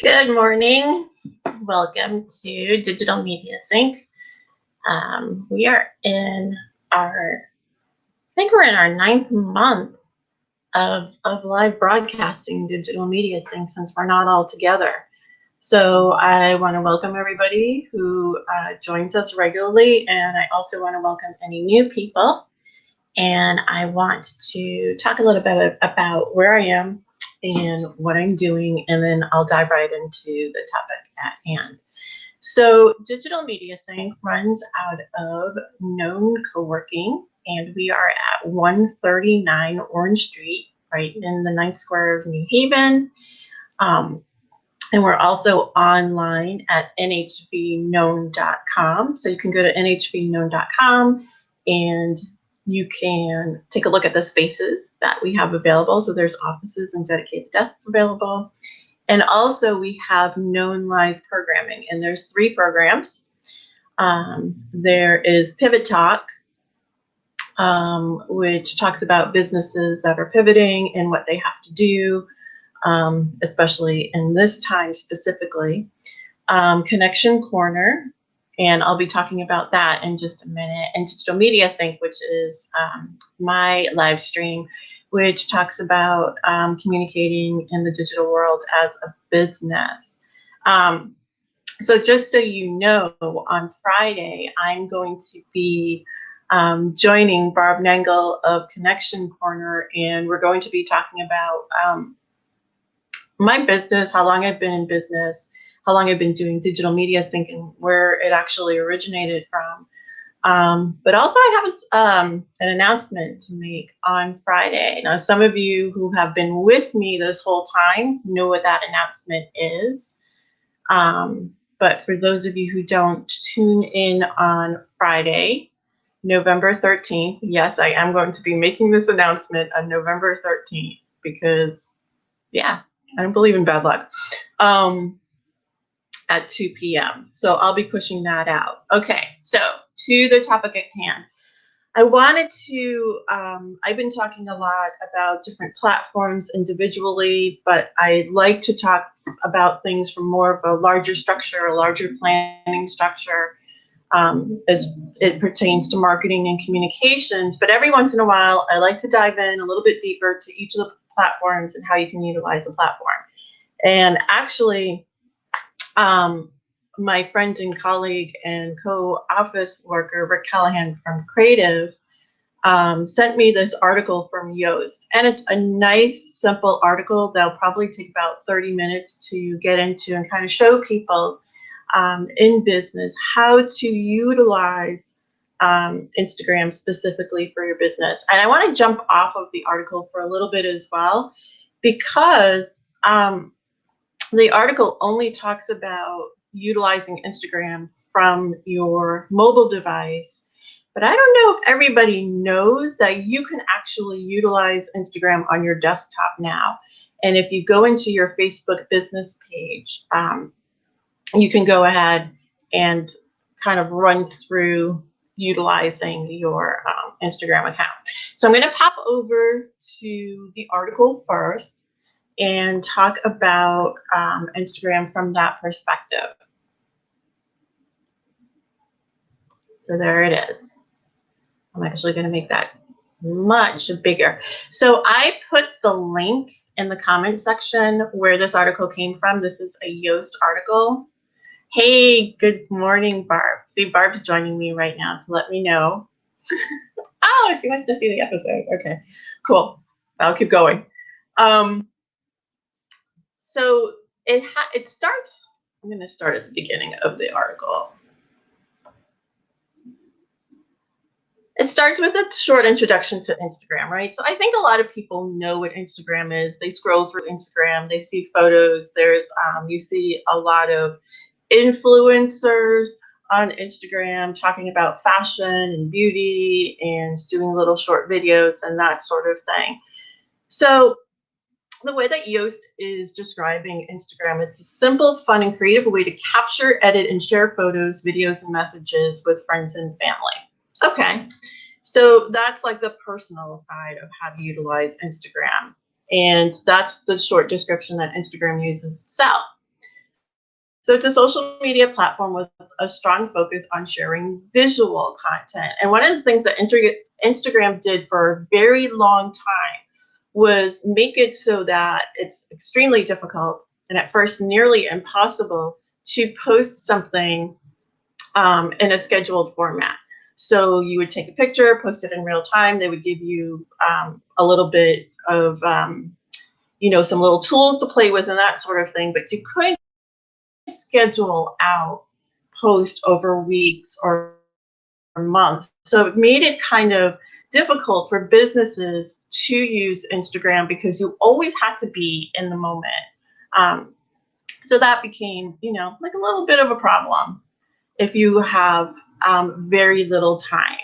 Good morning. Welcome to Digital Media Sync. We are in I think we're in our 9th month of live broadcasting Digital Media Sync since we're not all together. So I want to welcome everybody who joins us regularly, and I also want to welcome any new people. And I want to talk a little bit about where I am and what I'm doing, and then I'll dive right into the topic at hand. So Digital Media Sync runs out of Known Co-working, and we are at 139 Orange Street, right in the 9th Square of New Haven. And we're also online at nhbknown.com. So you can go to nhbknown.com and you can take a look at the spaces that we have available. So there's offices and dedicated desks available. And also we have Known Live programming, and there's 3 programs. There is Pivot Talk, which talks about businesses that are pivoting and what they have to do, especially in this time specifically. Connection Corner, and I'll be talking about that in just a minute. And Digital Media Sync, which is my live stream, which talks about communicating in the digital world as a business. So just so you know, on Friday, I'm going to be joining Barb Nangle of Connection Corner, and we're going to be talking about my business, how long I've been in business, how long I've been doing Digital Media Sync, and where it actually originated from. But also I have an announcement to make on Friday. Now, some of you who have been with me this whole time know what that announcement is. But for those of you who don't, tune in on Friday, November 13th. Yes, I am going to be making this announcement on November 13th because, yeah, I don't believe in bad luck. At 2 p.m. So I'll be pushing that out. Okay, so to the topic at hand. I wanted to, I've been talking a lot about different platforms individually, but I like to talk about things from more of a larger structure, a larger planning structure, as it pertains to marketing and communications. But every once in a while, I like to dive in a little bit deeper to each of the platforms and how you can utilize the platform. And actually, my friend and colleague and co-office worker, Rick Callahan from Creative, sent me this article from Yoast. And it's a nice, simple article that'll probably take about 30 minutes to get into and kind of show people in business how to utilize Instagram specifically for your business. And I want to jump off of the article for a little bit as well, because the article only talks about utilizing Instagram from your mobile device, but I don't know if everybody knows that you can actually utilize Instagram on your desktop now. And if you go into your Facebook business page, you can go ahead and kind of run through utilizing your Instagram account. So I'm going to pop over to the article first and talk about Instagram from that perspective. So there it is. I'm actually going to make that much bigger. So I put the link in the comment section where this article came from. This is a Yoast article. Hey, good morning, Barb. See, Barb's joining me right now to let me know. Oh, she wants to see the episode. Okay, cool. I'll keep going. So it starts, I'm going to start at the beginning of the article. It starts with a short introduction to Instagram, right? So I think a lot of people know what Instagram is. They scroll through Instagram, they see photos. There's, you see a lot of influencers on Instagram talking about fashion and beauty and doing little short videos and that sort of thing. So the way that Yoast is describing Instagram, it's a simple, fun, and creative way to capture, edit, and share photos, videos, and messages with friends and family. Okay, so that's like the personal side of how to utilize Instagram. And that's the short description that Instagram uses itself. So it's a social media platform with a strong focus on sharing visual content. And one of the things that Instagram did for a very long time was make it so that it's extremely difficult and at first nearly impossible to post something in a scheduled format. So you would take a picture, post it in real time. They would give you a little bit of, some little tools to play with and that sort of thing, but you couldn't schedule out post over weeks or months. So it made it kind of difficult for businesses to use Instagram because you always had to be in the moment. Um, so that became, like a little bit of a problem if you have very little time.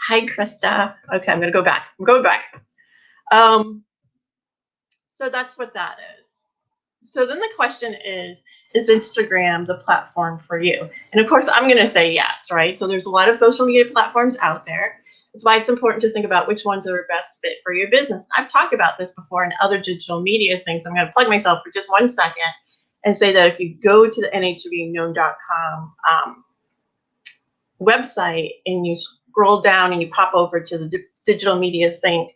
Hi, Krista. Okay, I'm going to go back. I'm going back. So that's what that is. So then the question is Instagram the platform for you? And of course, I'm going to say yes, right? So there's a lot of social media platforms out there. That's why it's important to think about which ones are best fit for your business. I've talked about this before in other digital media things. I'm going to plug myself for just 1 second and say that if you go to the nhbknown.com website and you scroll down and you pop over to the digital media sync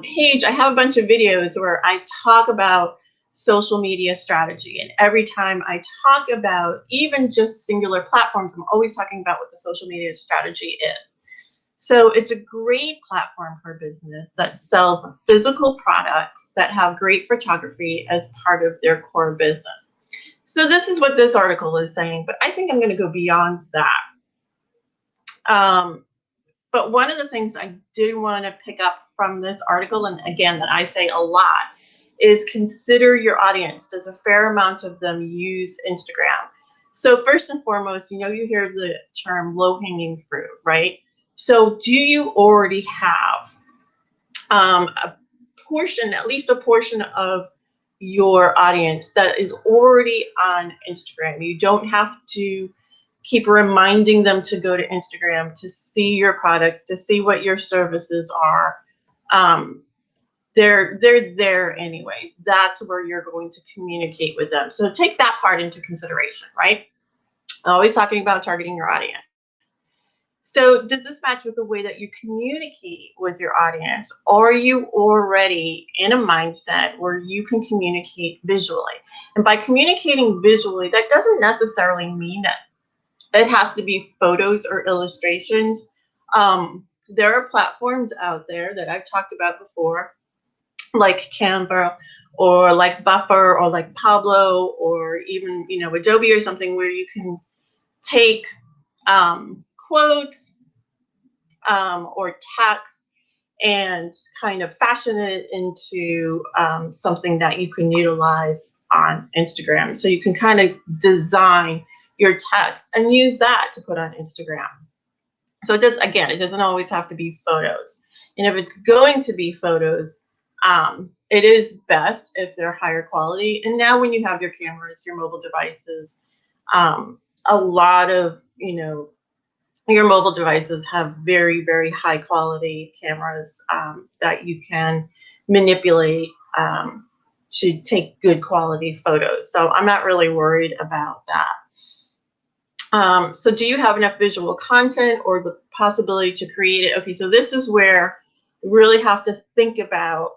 page, I have a bunch of videos where I talk about social media strategy. And every time I talk about even just singular platforms, I'm always talking about what the social media strategy is. So it's a great platform for business that sells physical products that have great photography as part of their core business. So this is what this article is saying, but I think I'm going to go beyond that. But one of the things I did want to pick up from this article, and again, that I say a lot, is consider your audience. Does a fair amount of them use Instagram? So first and foremost, you hear the term low-hanging fruit, right? So do you already have a portion, at least a portion of your audience that is already on Instagram? You don't have to keep reminding them to go to Instagram to see your products, to see what your services are. They're there anyways. That's where you're going to communicate with them. So take that part into consideration, right? Always talking about targeting your audience. So does this match with the way that you communicate with your audience? Or are you already in a mindset where you can communicate visually? And by communicating visually, that doesn't necessarily mean that it has to be photos or illustrations. There are platforms out there that I've talked about before, like Canva or like Buffer or like Pablo or even, Adobe or something, where you can take quotes or text and kind of fashion it into something that you can utilize on Instagram. So you can kind of design your text and use that to put on Instagram. So it doesn't always have to be photos. And if it's going to be photos, it is best if they're higher quality. And now when you have your cameras, your mobile devices, a lot of, your mobile devices have very, very high quality cameras that you can manipulate to take good quality photos. So I'm not really worried about that. So do you have enough visual content or the possibility to create it? Okay, so this is where you really have to think about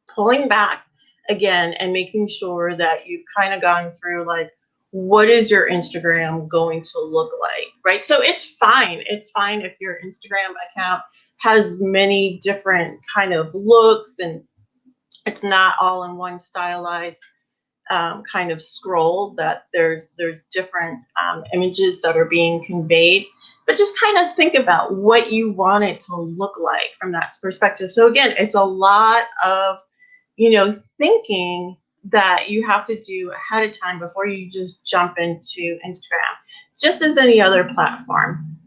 pulling back again and making sure that you've kind of gone through like, what is your Instagram going to look like, right? So it's fine. It's fine if your Instagram account has many different kind of looks and it's not all in one stylized kind of scroll, that there's different images that are being conveyed. But just kind of think about what you want it to look like from that perspective. So again, it's a lot of, thinking that you have to do ahead of time before you just jump into Instagram, just as any other platform.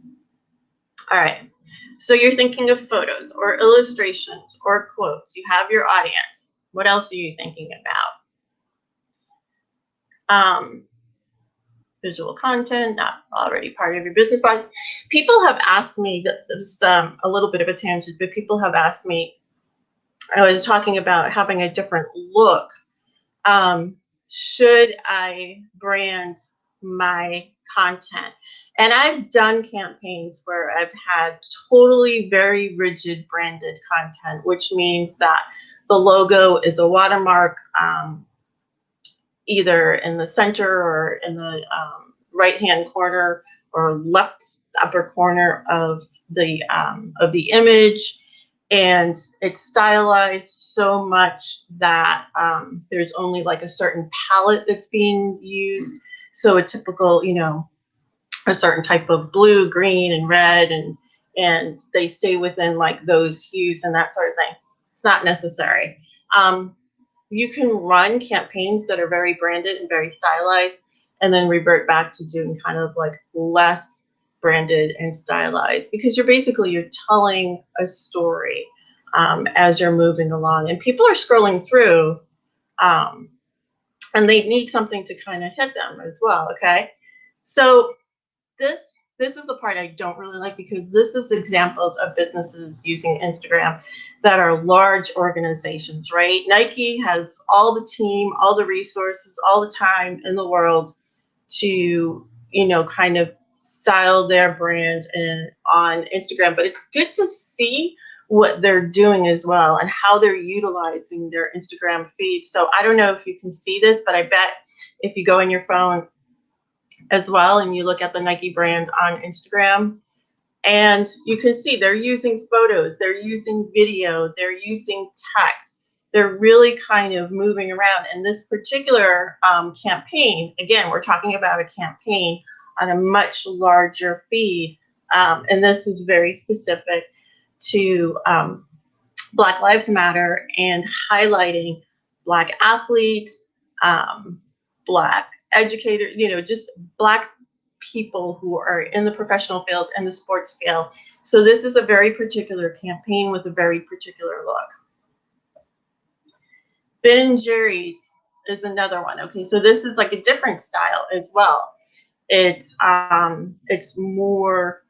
All right. So you're thinking of photos or illustrations or quotes. You have your audience. What else are you thinking about? Visual content, not already part of your business process. People have asked me, just a little bit of a tangent, but people have asked me, I was talking about having a different look. should I brand my content? And I've done campaigns where I've had totally very rigid branded content, which means that the logo is a watermark, either in the center or in the right-hand corner or left upper corner of the image, and it's stylized so much that there's only like a certain palette that's being used. So a typical, a certain type of blue, green, and red, and they stay within like those hues and that sort of thing. It's not necessary. You can run campaigns that are very branded and very stylized, and then revert back to doing kind of like less branded and stylized, because you're telling a story as you're moving along, and people are scrolling through, and they need something to kind of hit them as well. Okay, so this is the part I don't really like, because this is examples of businesses using Instagram that are large organizations, right? Nike has all the team, all the resources, all the time in the world to, kind of style their brand on Instagram. But it's good to see what they're doing as well and how they're utilizing their Instagram feed. So I don't know if you can see this, but I bet if you go in your phone as well and you look at the Nike brand on Instagram, and you can see they're using photos, they're using video, they're using text. They're really kind of moving around. And this particular campaign, again, we're talking about a campaign on a much larger feed. And this is very specific to Black Lives Matter and highlighting Black athletes, Black educators, just Black people who are in the professional fields and the sports field. So this is a very particular campaign with a very particular look. Ben and Jerry's is another one. Okay, so this is like a different style as well. It's more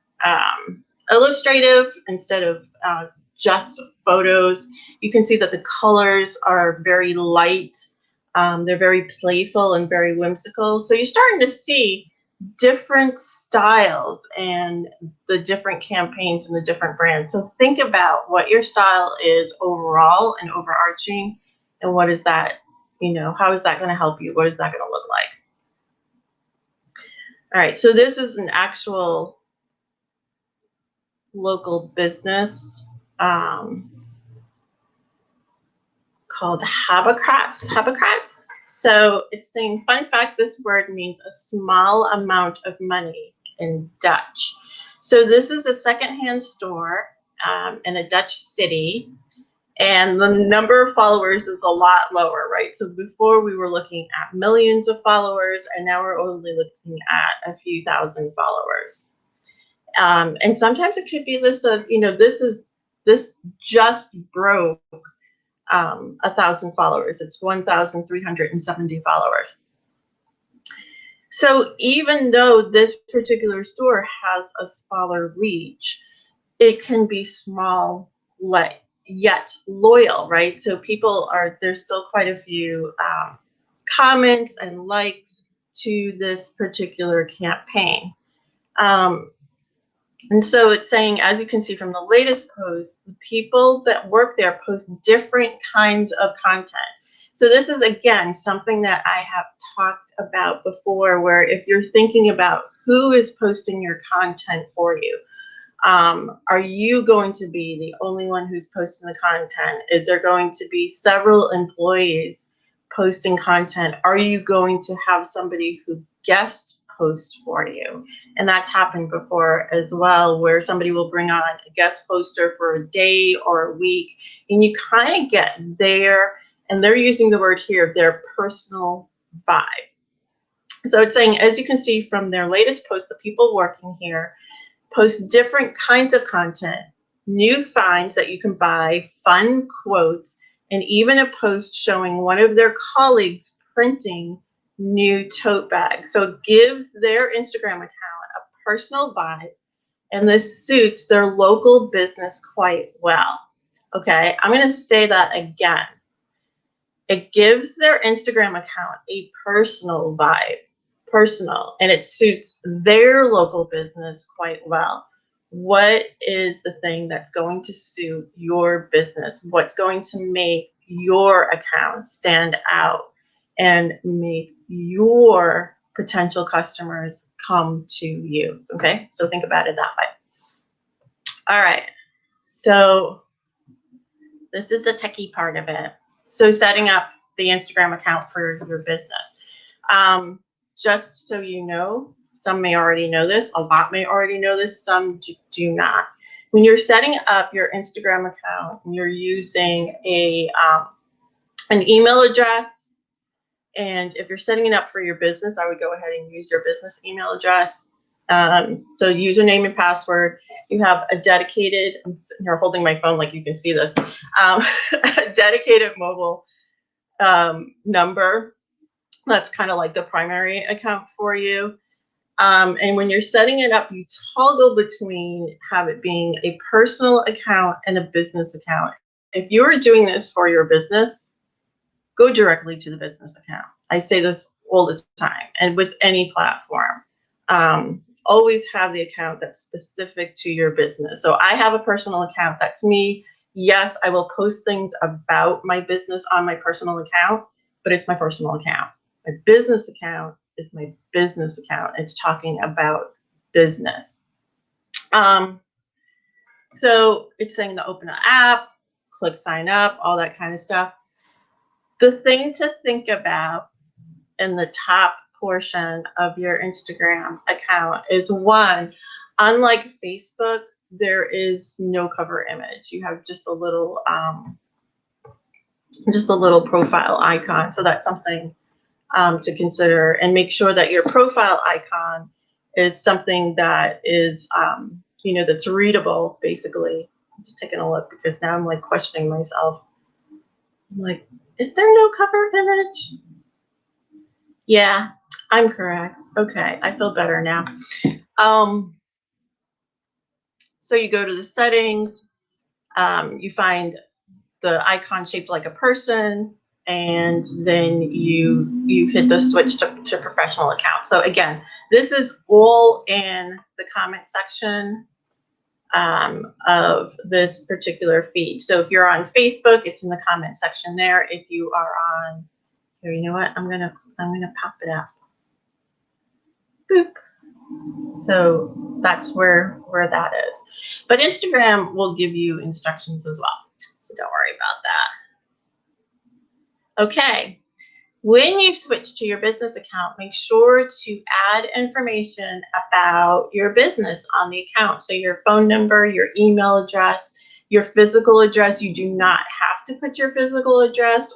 illustrative instead of just photos. You can see that the colors are very light. They're very playful and very whimsical. So you're starting to see different styles and the different campaigns and the different brands. So think about what your style is overall and overarching, and what is that, how is that going to help you? What is that going to look like? All right, so this is an actual local business called Habacrats. So it's saying, fun fact, this word means a small amount of money in Dutch. So this is a secondhand store in a Dutch city, and the number of followers is a lot lower, right? So before we were looking at millions of followers, and now we're only looking at a few thousand followers. And sometimes it could be this, this just broke 1,000 followers. It's 1,370 followers. So even though this particular store has a smaller reach, it can be small yet loyal, right? So there's still quite a few comments and likes to this particular campaign. And so it's saying, as you can see from the latest post, the people that work there post different kinds of content. So this is, again, something that I have talked about before, where if you're thinking about who is posting your content for you, are you going to be the only one who's posting the content? Is there going to be several employees posting content? Are you going to have somebody who guest post for you? And that's happened before as well, where somebody will bring on a guest poster for a day or a week, and you kind of get their, and they're using the word here, their personal vibe. So it's saying, as you can see from their latest post, the people working here post different kinds of content, new finds that you can buy, fun quotes, and even a post showing one of their colleagues printing new tote bags. So it gives their Instagram account a personal vibe, and this suits their local business quite well. Okay, I'm going to say that again. It gives their Instagram account a personal vibe, personal, and it suits their local business quite well. What is the thing that's going to suit your business? What's going to make your account stand out and make your potential customers come to you? Okay, so think about it that way. All right, so this is the techie part of it. So setting up the Instagram account for your business. Just so you know, some may already know this, a lot may already know this, some do not. When you're setting up your Instagram account, you're using an email address. And if you're setting it up for your business, I would go ahead and use your business email address. So username and password. You have a dedicated, I'm sitting here holding my phone like you can see this, a dedicated mobile number. That's kind of like the primary account for you. And when you're setting it up, you toggle between have it being a personal account and a business account. If you're doing this for your business, go directly to the business account. I say this all the time, and with any platform. Always have the account that's specific to your business. So I have a personal account, that's me. Yes, I will post things about my business on my personal account, but it's my personal account. My business account is my business account. It's talking about business. So it's saying to open an app, click sign up, all that kind of stuff. The thing to think about in the top portion of your Instagram account is one, unlike Facebook, there is no cover image. You have just a little profile icon. So that's something to consider, and make sure that your profile icon is something that is, that's readable, basically. I'm just taking a look because now I'm like questioning myself. I'm like, is there no cover image? Yeah, I'm correct. Okay, I feel better now. So you go to the settings, you find the icon shaped like a person, and then you hit the switch to professional account. So again, this is all in the comment section of this particular feed. So if you're on Facebook, it's in the comment section there. If you are on here, you know what? I'm gonna pop it up. Boop. So that's where that is. But Instagram will give you instructions as well. So don't worry about that. Okay. When you've switched to your business account, make sure to add information about your business on the account. So your phone number, your email address, your physical address. You do not have to put your physical address,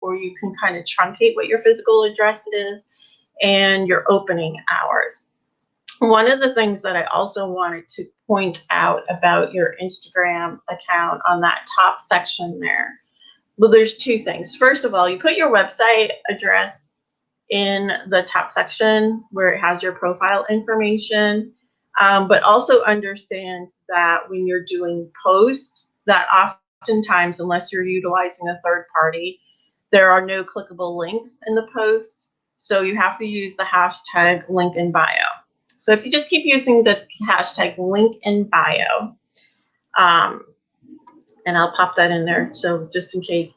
or you can kind of truncate what your physical address is, and your opening hours. One of the things that I also wanted to point out about your Instagram account on that top section there, well, there's two things. First of all, you put your website address in the top section where it has your profile information, but also understand that when you're doing posts, that oftentimes, unless you're utilizing a third party, there are no clickable links in the post. So you have to use the hashtag link in bio. So if you just keep using the hashtag link in bio, and I'll pop that in there. So just in case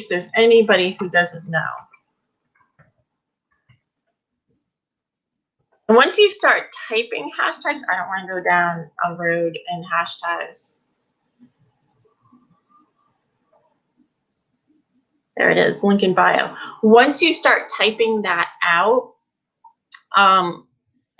there's anybody who doesn't know. And once you start typing hashtags, I don't want to go down a road in hashtags. There it is, link in bio. Once you start typing that out,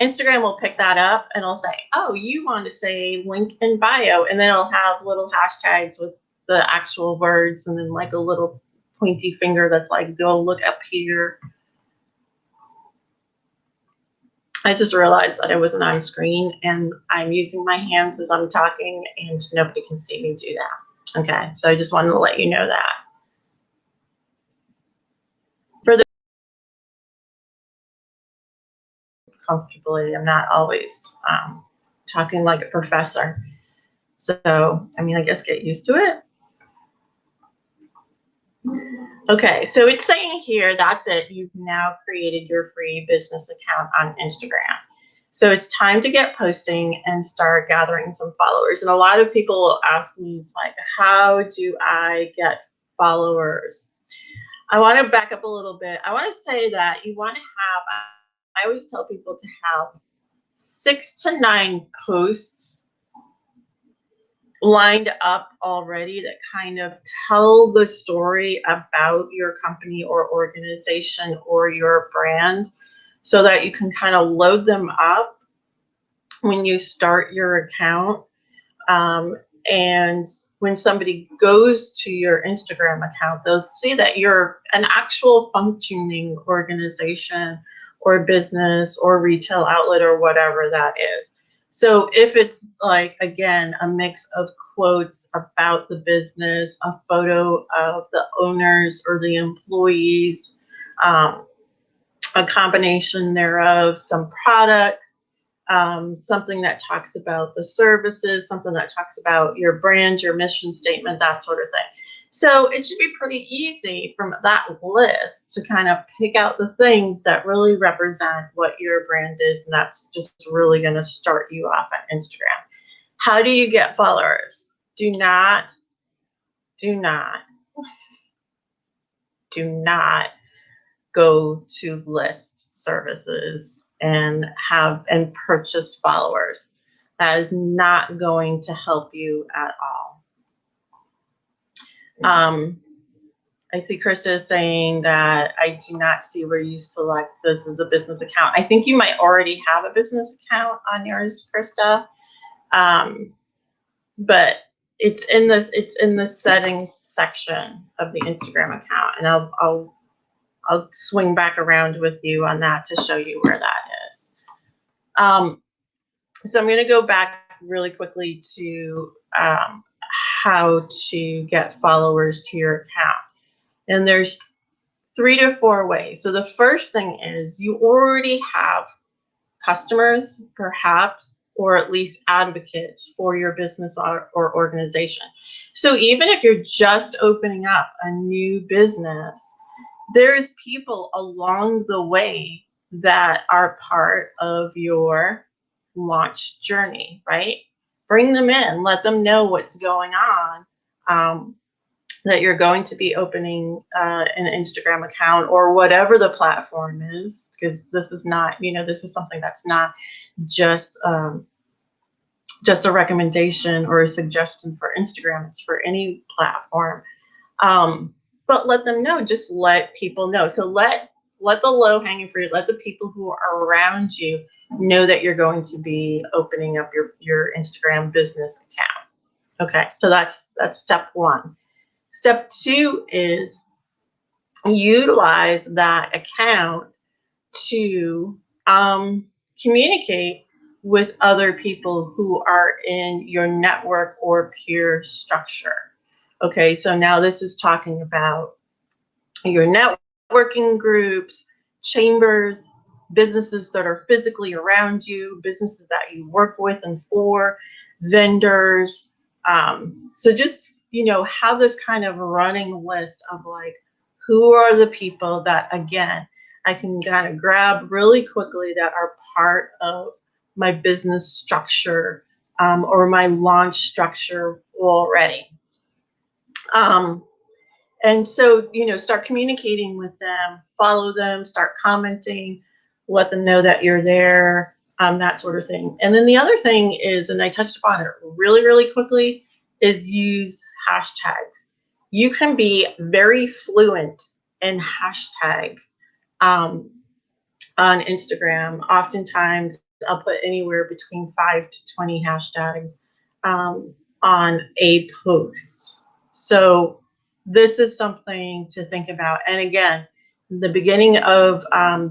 Instagram will pick that up and it'll say, oh, you want to say link in bio, and then it'll have little hashtags with the actual words, and then like a little pointy finger that's like, go look up here. I just realized that I wasn't on screen and I'm using my hands as I'm talking and nobody can see me do that. Okay, so I just wanted to let you know that. For the comfortability, I'm not always talking like a professor. So, I mean, I guess get used to it. Okay, so it's saying here, that's it. You've now created your free business account on Instagram. So it's time to get posting and start gathering some followers. And a lot of people will ask me, it's like, how do I get followers? I want to back up a little bit. I want to say that you want to have, I always tell people to have 6 to 9 posts lined up already that kind of tell the story about your company or organization or your brand, so that you can kind of load them up when you start your account. And when somebody goes to your Instagram account, they'll see that you're an actual functioning organization or business or retail outlet or whatever that is. So if it's like, again, a mix of quotes about the business, a photo of the owners or the employees, a combination thereof, some products, something that talks about the services, something that talks about your brand, your mission statement, that sort of thing. So it should be pretty easy from that list to kind of pick out the things that really represent what your brand is, and that's just really going to start you off on Instagram. How do you get followers? Do not, do not, do not go to list services and purchase followers. That is not going to help you at all. I see Krista is saying that I do not see where you select this as a business account. I think you might already have a business account on yours, Krista. But it's in the settings section of the Instagram account, and I'll swing back around with you on that to show you where that is. So I'm going to go back really quickly to how to get followers to your account. And there's 3 to 4 ways. So the first thing is you already have customers, perhaps, or at least advocates for your business or organization. So even if you're just opening up a new business, there's people along the way that are part of your launch journey, right? Bring them in, let them know what's going on, that you're going to be opening an Instagram account or whatever the platform is, because this is not, this is something that's not just a recommendation or a suggestion for Instagram. It's for any platform. But let them know, just let people know. So let the low hanging fruit, let the people who are around you know that you're going to be opening up your Instagram business account. Okay, so that's step 1. Step 2 is utilize that account to communicate with other people who are in your network or peer structure. Okay, so now this is talking about your networking groups, chambers, businesses that are physically around you, businesses that you work with and for, vendors. So just, have this kind of running list of like, who are the people that, again, I can kind of grab really quickly that are part of my business structure or my launch structure already. And so, start communicating with them, follow them, start commenting, let them know that you're there, that sort of thing. And then the other thing is, and I touched upon it really, really quickly, is use hashtags. You can be very fluent in hashtag on Instagram. Oftentimes, I'll put anywhere between 5 to 20 hashtags on a post. So this is something to think about. And again, the beginning of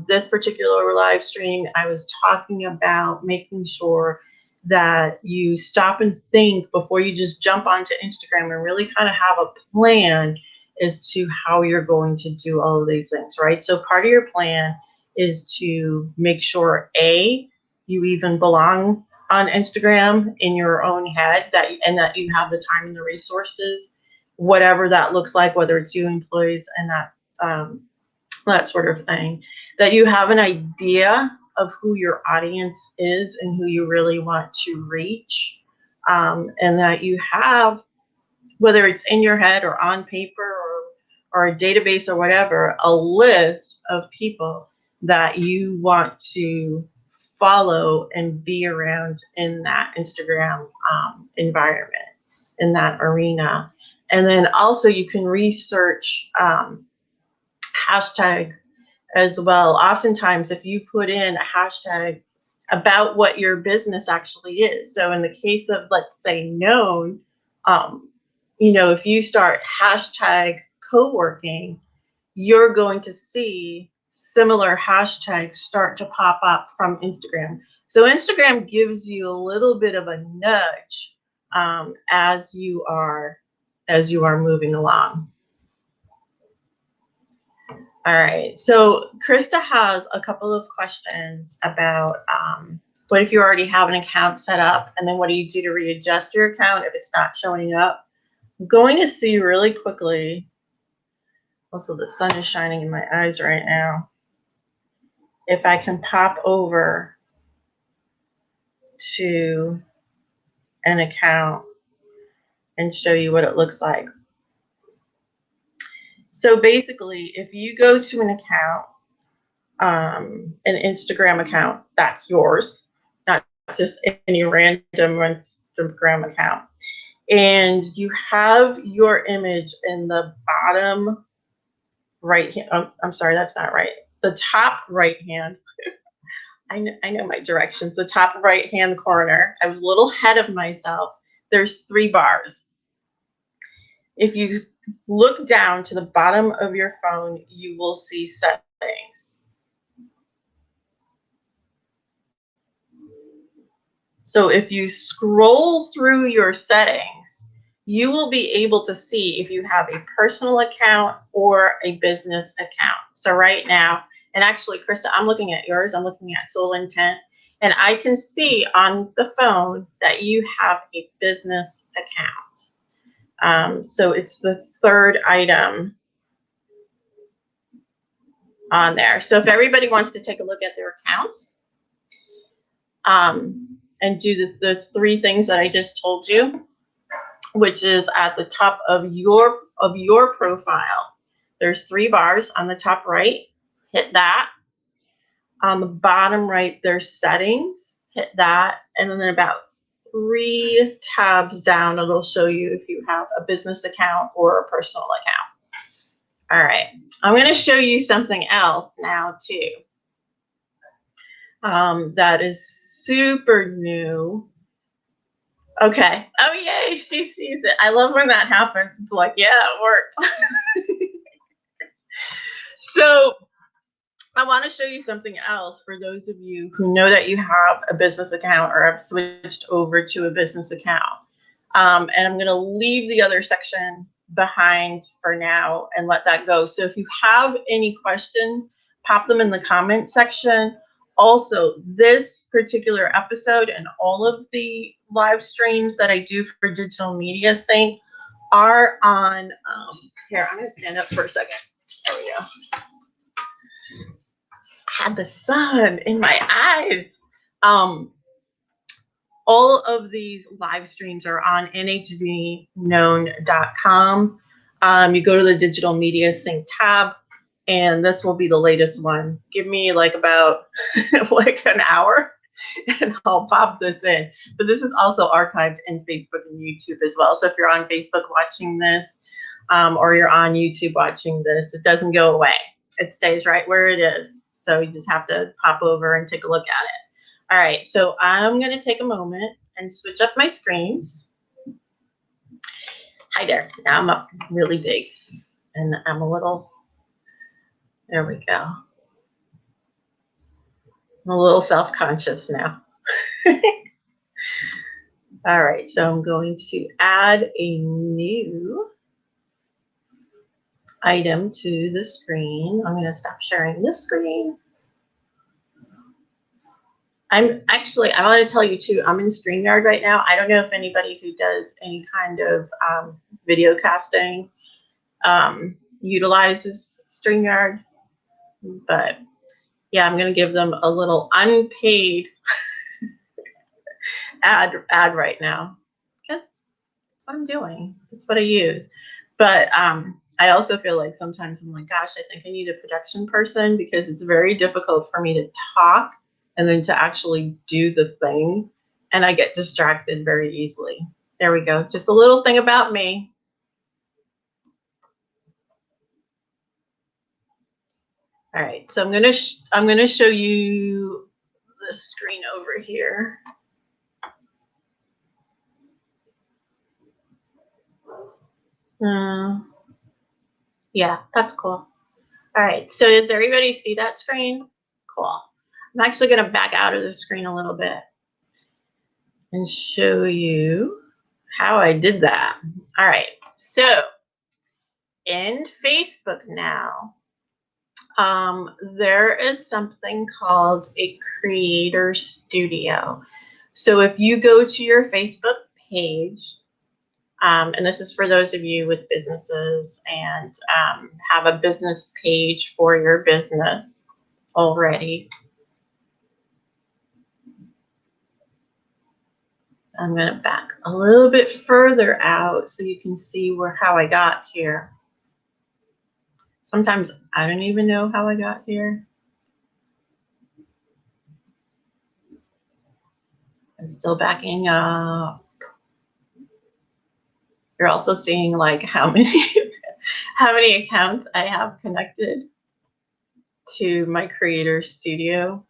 this particular live stream, I was talking about making sure that you stop and think before you just jump onto Instagram and really kind of have a plan as to how you're going to do all of these things, right? So part of your plan is to make sure, A, you even belong on Instagram in your own head, that you have the time and the resources whatever that looks like, whether it's you employees and that sort of thing, that you have an idea of who your audience is and who you really want to reach, and that you have, whether it's in your head or on paper or a database or whatever, a list of people that you want to follow and be around in that Instagram environment, in that arena. And then also you can research hashtags as well. Oftentimes, if you put in a hashtag about what your business actually is, so in the case of, let's say, known, if you start hashtag co-working, you're going to see similar hashtags start to pop up from Instagram. So Instagram gives you a little bit of a nudge as you are moving along. All right, so Krista has a couple of questions about what if you already have an account set up, and then what do you do to readjust your account if it's not showing up? I'm going to see really quickly. Also, the sun is shining in my eyes right now. If I can pop over to an account and show you what it looks like. So basically, if you go to an account, an Instagram account, that's yours, not just any random Instagram account. And you have your image in the bottom right hand. Oh, I'm sorry, that's not right. The top right hand. I know my directions. The top right hand corner. I was a little ahead of myself. There's 3 bars. If you look down to the bottom of your phone, you will see settings. So if you scroll through your settings, you will be able to see if you have a personal account or a business account. So right now, and actually, Krista, I'm looking at yours. I'm looking at Soul Intent, and I can see on the phone that you have a business account. So it's the 3rd item on there. So if everybody wants to take a look at their accounts and do the 3 things that I just told you, which is at the top of your profile, there's 3 bars on the top right. Hit that. On the bottom right, there's settings. Hit that, and then about 3 tabs down, it'll show you if you have a business account or a personal account. All right, I'm going to show you something else now too. That is super new. Okay. Oh, yay, she sees it. I love when that happens. It's like, yeah, it worked. So I want to show you something else for those of you who know that you have a business account or have switched over to a business account. And I'm going to leave the other section behind for now and let that go. So if you have any questions, pop them in the comment section. Also, this particular episode and all of the live streams that I do for Digital Media Sync are on, here, I'm going to stand up for a second. There we go. Had the sun in my eyes. All of these live streams are on nhvknown.com. You go to the Digital Media Sync tab, and this will be the latest one. Give me like about like an hour, and I'll pop this in. But this is also archived in Facebook and YouTube as well. So if you're on Facebook watching this, or you're on YouTube watching this, it doesn't go away. It stays right where it is. So you just have to pop over and take a look at it. All right, so I'm going to take a moment and switch up my screens. Hi there. Now I'm up really big, and I'm a little, there we go. I'm a little self-conscious now. All right, so I'm going to add a new item to the screen. I'm going to stop sharing this screen. I want to tell you too, I'm in StreamYard right now. I don't know if anybody who does any kind of video casting utilizes StreamYard, but yeah, I'm going to give them a little unpaid ad right now. Because that's what I'm doing. That's what I use. But I also feel like sometimes I'm like, gosh, I think I need a production person because it's very difficult for me to talk and then to actually do the thing. And I get distracted very easily. There we go. Just a little thing about me. All right, so I'm gonna show you the screen over here. Yeah, that's cool. All right, so does everybody see that screen? Cool. I'm actually gonna back out of the screen a little bit and show you how I did that. All right, so in Facebook now, there is something called a creator studio. So if you go to your Facebook page, and this is for those of you with businesses and have a business page for your business already. I'm going to back a little bit further out so you can see how I got here. Sometimes I don't even know how I got here. I'm still backing up. You're also seeing like how many accounts I have connected to my creator studio.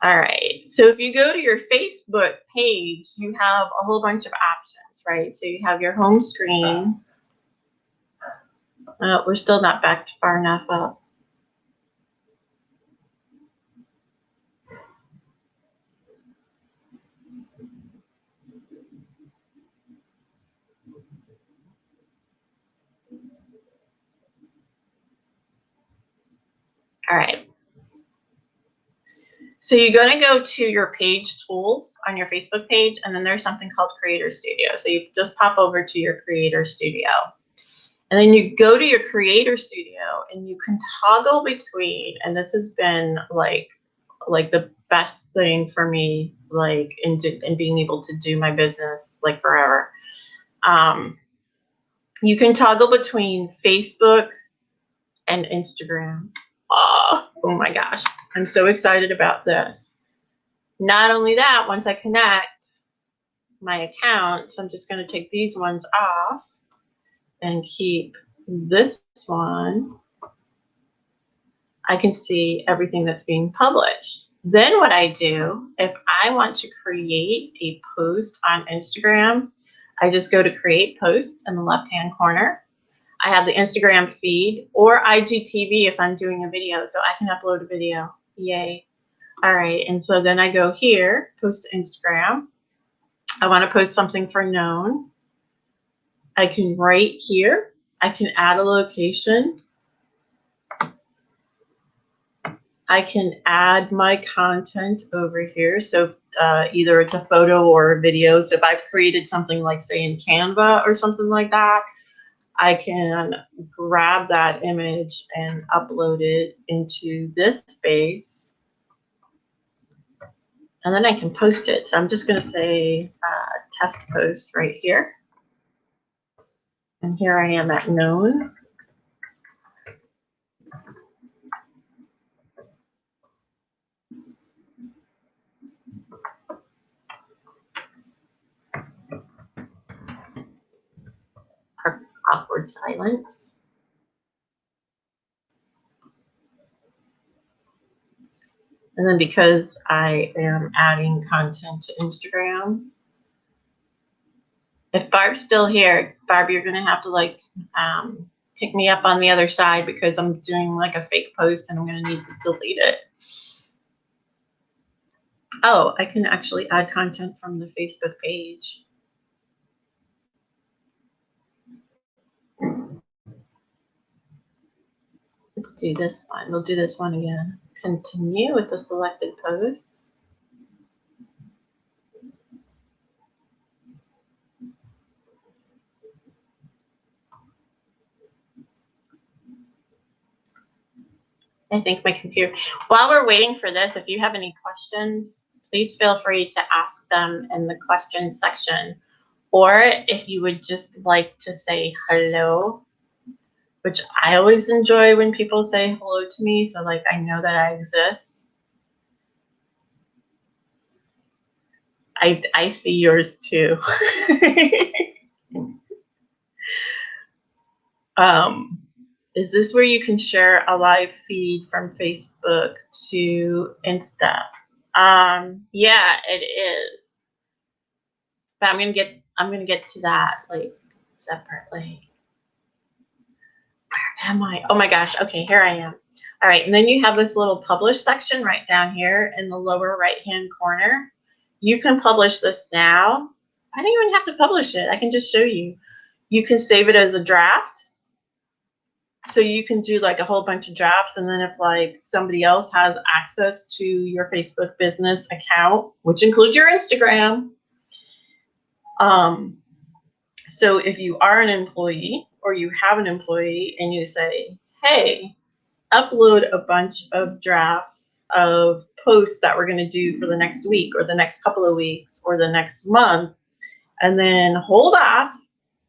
All right, so if you go to your Facebook page, you have a whole bunch of options, right? So you have your home screen. We're still not backed far enough up. All right. So you're going to go to your page tools on your Facebook page, and then there's something called Creator Studio. So you just pop over to your Creator Studio. And then you go to your Creator Studio and you can toggle between, and this has been like the best thing for me, like in being able to do my business like forever. You can toggle between Facebook and Instagram. Oh my gosh, I'm so excited about this. Not only that, once I connect my accounts, I'm just going to take these ones off and keep this one. I can see everything that's being published. Then what I do, if I want to create a post on Instagram, I just go to create posts in the left-hand corner. I have the Instagram feed or IGTV if I'm doing a video, so I can upload a video. Yay. All right, and so then I go here, post to Instagram. I want to post something for known. I can write here. I can add a location. I can add my content over here. So either it's a photo or a video. So if I've created something like, say, in Canva or something like that, I can grab that image and upload it into this space. And then I can post it. So I'm just going to say test post right here. And here I am at known. Awkward silence. And then because I am adding content to Instagram, if Barb's still here, Barb, you're going to have to like pick me up on the other side because I'm doing like a fake post and I'm going to need to delete it. Oh, I can actually add content from the Facebook page. Let's do this one. We'll do this one again. continue with the selected posts. I think my computer, while we're waiting for this, if you have any questions, please feel free to ask them in the questions section. Or if you would just like to say hello, which I always enjoy when people say hello to me, so like I know that I exist. I see yours too. Is this where you can share a live feed from Facebook to Insta? Yeah, it is. But I'm gonna get to that like separately. Where am I? Oh my gosh. Okay, here I am. All right, and then you have this little publish section right down here in the lower right-hand corner. You can publish this now. I don't even have to publish it. I can just show you. You can save it as a draft. So you can do like a whole bunch of drafts, and then if like somebody else has access to your Facebook business account, which includes your Instagram. So if you are an employee or you have an employee and you say, hey, upload a bunch of drafts of posts that we're going to do for the next week or the next couple of weeks or the next month, and then hold off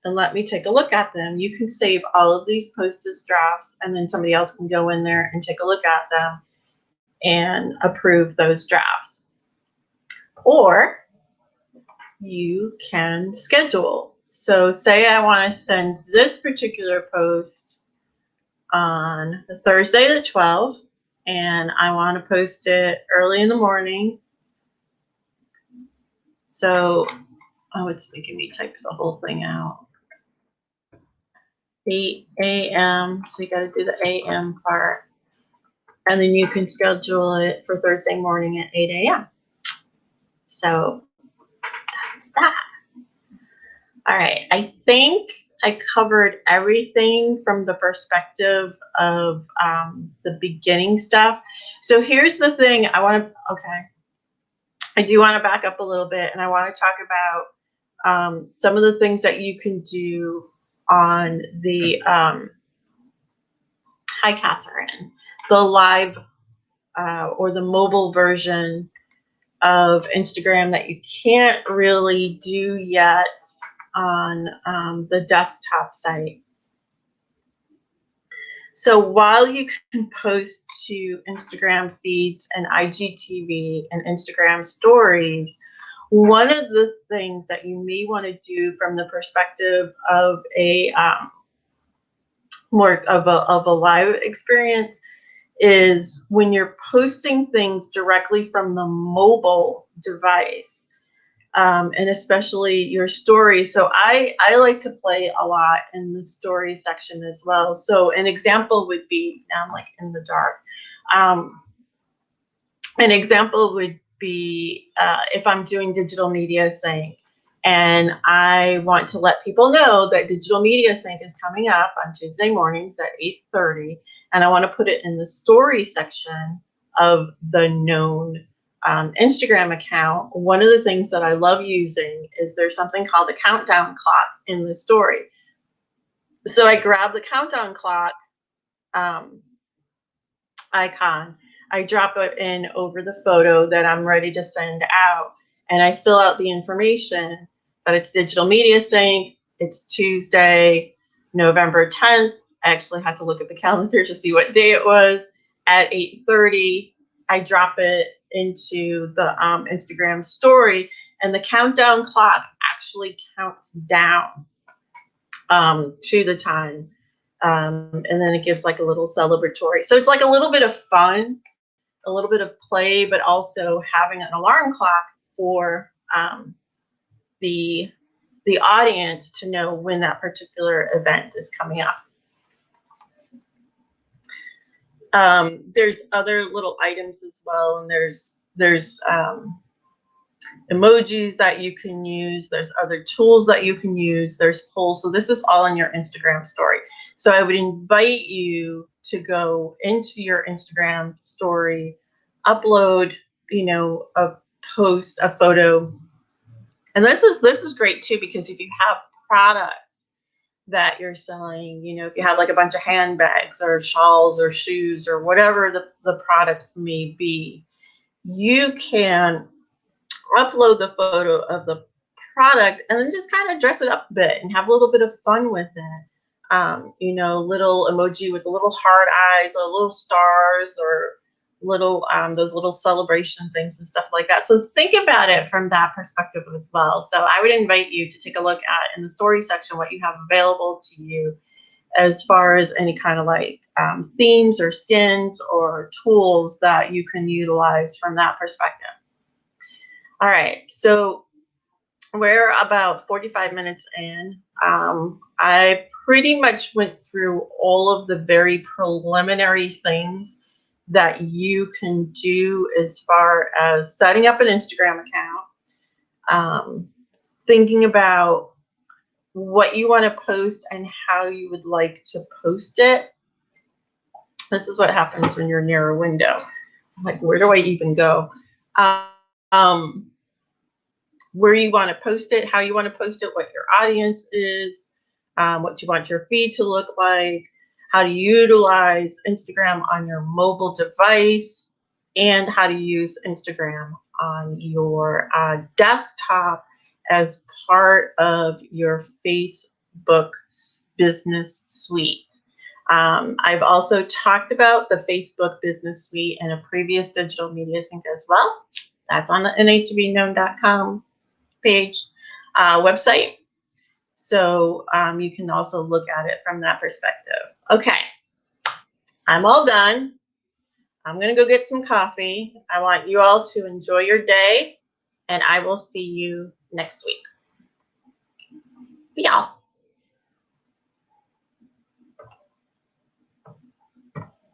and let me take a look at them. You can save all of these posts as drafts, and then somebody else can go in there and take a look at them and approve those drafts. Or you can schedule. So say I want to send this particular post on the Thursday the 12th, and I want to post it early in the morning. So, oh, it's making me type the whole thing out. 8 a.m. So you got to do the a.m. part. And then you can schedule it for Thursday morning at 8 a.m. So that's that. All right. I think I covered everything from the perspective of the beginning stuff. So here's the thing I do want to back up a little bit, and I want to talk about some of the things that you can do on the, hi, Catherine, the live or the mobile version of Instagram that you can't really do yet on the desktop site. So while you can post to Instagram feeds and IGTV and Instagram stories, one of the things that you may want to do from the perspective of a more of a live experience is when you're posting things directly from the mobile device, and especially your story. So I like to play a lot in the story section as well. So an example would be, now I'm like in the dark. An example would be if I'm doing digital media sync and I want to let people know that digital media sync is coming up on Tuesday mornings at 8:30, and I want to put it in the story section of the known Instagram account. One of the things that I love using is there's something called a countdown clock in the story. So I grab the countdown clock icon, I drop it in over the photo that I'm ready to send out, and I fill out the information that it's digital media sync. It's Tuesday, November 10th. I actually had to look at the calendar to see what day it was. At 8:30, I drop it into the Instagram story, and the countdown clock actually counts down to the time. And then it gives like a little celebratory. So it's like a little bit of fun, a little bit of play, but also having an alarm clock for the audience to know when that particular event is coming up. There's other little items as well, and there's emojis that you can use. There's other tools that you can use. There's polls. So this is all in your Instagram story. So I would invite you to go into your Instagram story, upload, a post, a photo. And this is great too, because if you have products that you're selling, if you have like a bunch of handbags or shawls or shoes or whatever the products may be, you can upload the photo of the product and then just kind of dress it up a bit and have a little bit of fun with it. Little emoji with the little heart eyes or little stars or little those little celebration things and stuff like that. So think about it from that perspective as well. So I would invite you to take a look at in the story section what you have available to you as far as any kind of like themes or skins or tools that you can utilize from that perspective. All right, so we're about 45 minutes in. I pretty much went through all of the very preliminary things that you can do as far as setting up an Instagram account, thinking about what you want to post and how you would like to post it. This is what happens when you're near a window. Like, where do I even go? Where you want to post it, how you want to post it, what your audience is, what you want your feed to look like, how to utilize Instagram on your mobile device, and how to use Instagram on your desktop as part of your Facebook business suite. I've also talked about the Facebook business suite in a previous digital media sync as well. That's on the nhbknown.com page website. So you can also look at it from that perspective. Okay, I'm all done. I'm going to go get some coffee. I want you all to enjoy your day, and I will see you next week. See y'all.